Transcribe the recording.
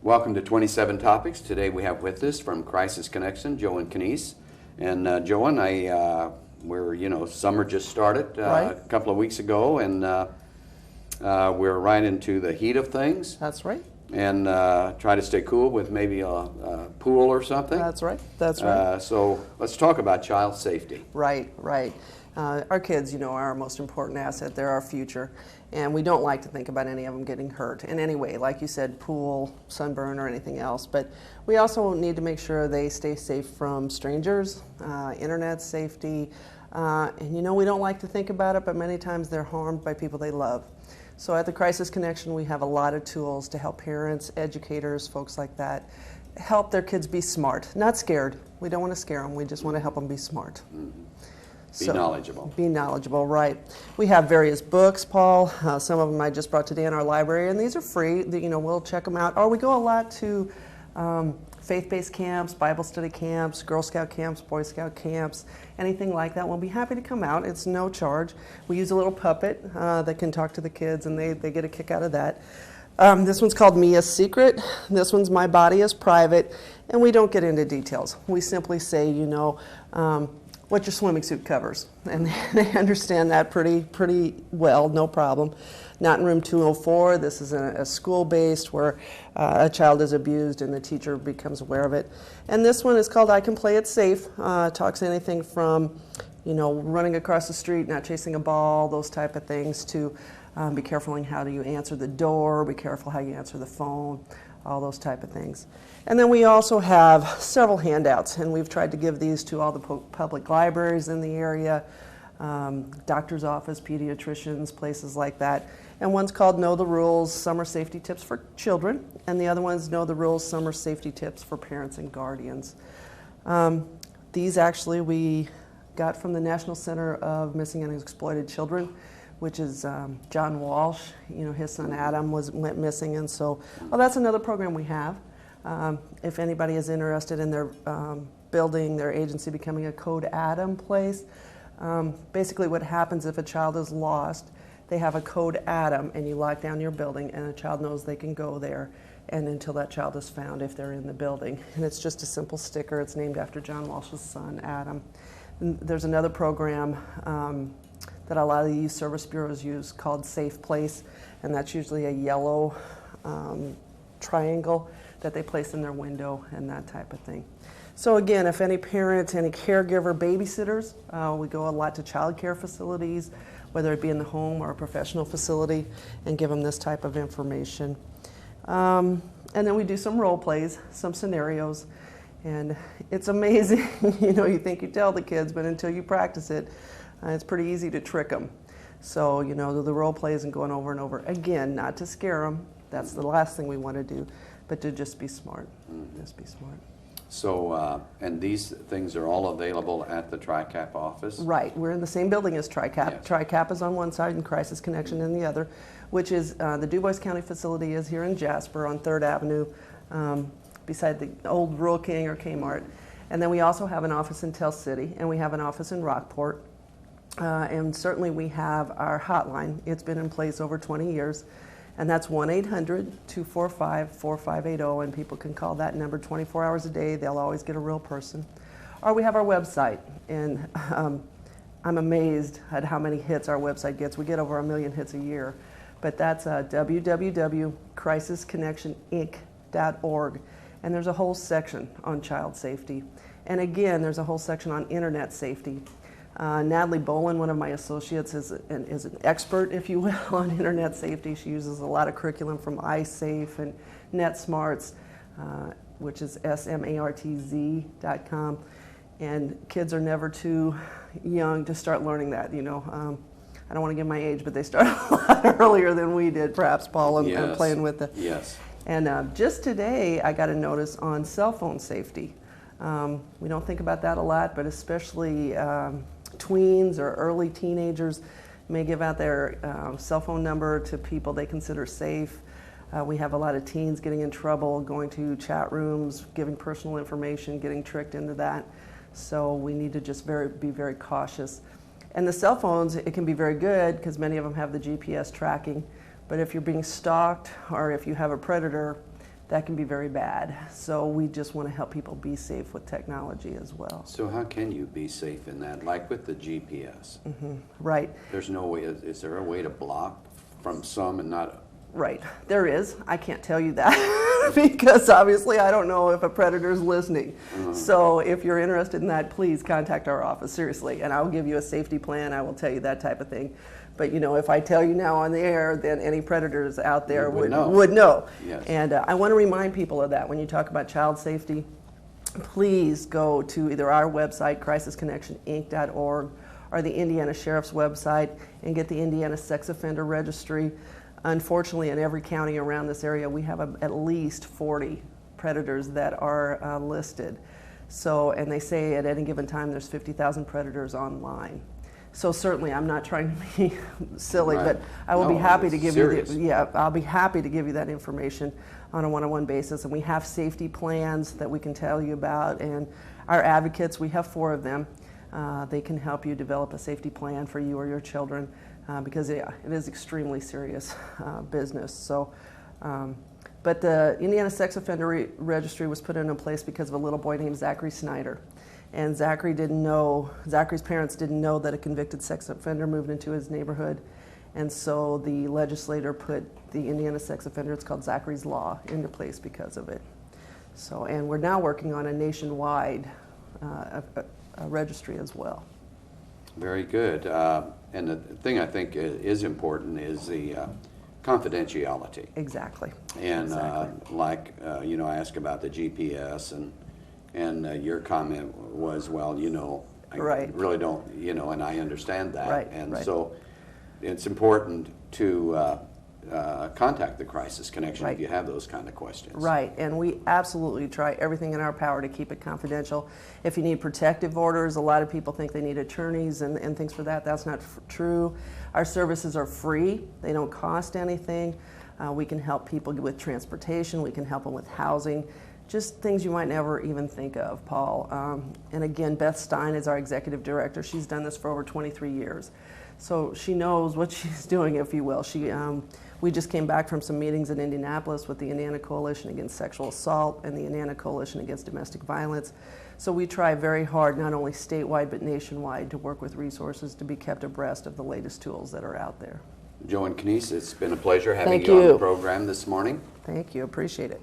Welcome to 27 Topics. Today we have with us from Crisis Connection, Joan Knies. And Joan, summer just started Right. a couple of weeks ago, and we're right into the heat of things. That's right. And try to stay cool with maybe a pool or something. That's right. That's right. So let's talk about child safety. Right. Our kids, are our most important asset. They're our future. And we don't like to think about any of them getting hurt in any way, like you said, pool, sunburn, or anything else. But we also need to make sure they stay safe from strangers, internet safety. And we don't like to think about it, but many times they're harmed by people they love. So at the Crisis Connection, we have a lot of tools to help parents, educators, folks like that, help their kids be smart, not scared. We don't want to scare them. We just want to help them be smart. Mm-hmm. Be knowledgeable. Be knowledgeable, right. We have various books, Paul. Some of them I just brought today in our library, and these are free. We'll check them out. Or we go a lot to faith-based camps, Bible study camps, Girl Scout camps, Boy Scout camps, anything like that. We'll be happy to come out. It's no charge. We use a little puppet that can talk to the kids, and they get a kick out of that. This one's called Mia's Secret. This one's My Body is Private, and we don't get into details. We simply say, what your swimming suit covers, and they understand that pretty well, no problem. Not in room 204. This is a school-based where a child is abused and the teacher becomes aware of it. And this one is called I Can Play It Safe. Talks anything from, running across the street, not chasing a ball, those type of things, to be careful in how do you answer the door, be careful how you answer the phone, all those type of things. And then we also have several handouts, and we've tried to give these to all the public libraries in the area, doctor's office, pediatricians, places like that. And one's called Know the Rules, Summer Safety Tips for Children, and the other one's Know the Rules, Summer Safety Tips for Parents and Guardians. These actually we got from the National Center of Missing and Exploited Children, which is John Walsh. His son Adam went missing, and so that's another program we have. If anybody is interested in their building, their agency becoming a Code Adam place, basically what happens if a child is lost, they have a Code Adam, and you lock down your building, and a child knows they can go there, and until that child is found if they're in the building. And it's just a simple sticker. It's named after John Walsh's son, Adam. And there's another program that a lot of the youth service bureaus use called Safe Place, and that's usually a yellow triangle that they place in their window and that type of thing. So again, if any parent, any caregiver, babysitters, we go a lot to child care facilities, whether it be in the home or a professional facility, and give them this type of information. And then we do some role plays, some scenarios, and it's amazing. You think you tell the kids, but until you practice it, it's pretty easy to trick them. So, the role plays and going over and over. Again, not to scare them. That's the last thing we want to do, but to just be smart. Mm-hmm. Just be smart. So, and these things are all available at the TRICAP office? Right. We're in the same building as TRICAP. Yes. TRICAP is on one side and Crisis Connection in the other, which is the DuBois County facility is here in Jasper on 3rd Avenue, beside the old Rural King or Kmart. And then we also have an office in Tell City, and we have an office in Rockport. And certainly we have our hotline. It's been in place over 20 years, and that's 1-800-245-4580, and people can call that number 24 hours a day. They'll always get a real person. Or we have our website, and I'm amazed at how many hits our website gets. We get over 1 million hits a year, but that's www.crisisconnectioninc.org, and there's a whole section on child safety. And again, there's a whole section on internet safety. Natalie Bolin, one of my associates, is an expert, if you will, on internet safety. She uses a lot of curriculum from iSafe and NetSmarts, which is smartz.com. And kids are never too young to start learning that. I don't want to give my age, but they start a lot earlier than we did, perhaps, Paul, and playing with it. Yes. And just today, I got a notice on cell phone safety. We don't think about that a lot, but especially tweens or early teenagers may give out their cell phone number to people they consider safe. We have a lot of teens getting in trouble, going to chat rooms, giving personal information, getting tricked into that. So we need to just be very cautious. And the cell phones, it can be very good because many of them have the GPS tracking. But if you're being stalked or if you have a predator, that can be very bad. So we just want to help people be safe with technology as well. So how can you be safe in that? Like with the GPS? Right. There's no way, is there a way to block from some and not? Right. There is. I can't tell you that because obviously I don't know if a predator is listening. So if you're interested in that, please contact our office, seriously, and I'll give you a safety plan. I will tell you that type of thing. But you know, if I tell you now on the air, then any predators out there would know. Yes. And I want to remind people of that when you talk about child safety. Please go to either our website, crisisconnectioninc.org, or the Indiana Sheriff's website and get the Indiana Sex Offender Registry. Unfortunately, in every county around this area, we have at least 40 predators that are listed. So, and they say at any given time there's 50,000 predators online. So certainly, I'm not trying to be silly, but I will be happy to give serious. you I'll be happy to give you that information on a one-on-one basis. And we have safety plans that we can tell you about, and our advocates, we have 4 of them. They can help you develop a safety plan for you or your children because it is extremely serious business. So, but the Indiana Sex Offender Registry was put into place because of a little boy named Zachary Snyder. And Zachary's parents didn't know that a convicted sex offender moved into his neighborhood. And so the legislator put the Indiana Sex Offender, it's called Zachary's Law, into place because of it. So, and we're now working on a nationwide a registry as well. Very good. And the thing I think is important is the confidentiality. Exactly. And you know, I asked about the GPS, and your comment was, well, you know, I really don't, you know, and I understand that. So it's important to contact the Crisis Connection if you have those kind of questions. Right, and we absolutely try everything in our power to keep it confidential. If you need protective orders, a lot of people think they need attorneys and things for that. That's not true. Our services are free. They don't cost anything. We can help people with transportation. We can help them with housing. Just things you might never even think of, Paul. And again, Beth Stein is our executive director. She's done this for over 23 years. So she knows what she's doing, if you will. We just came back from some meetings in Indianapolis with the Indiana Coalition Against Sexual Assault and the Indiana Coalition Against Domestic Violence. So we try very hard, not only statewide but nationwide, to work with resources to be kept abreast of the latest tools that are out there. Joan Knies, it's been a pleasure having you on the program this morning. Thank you. Appreciate it.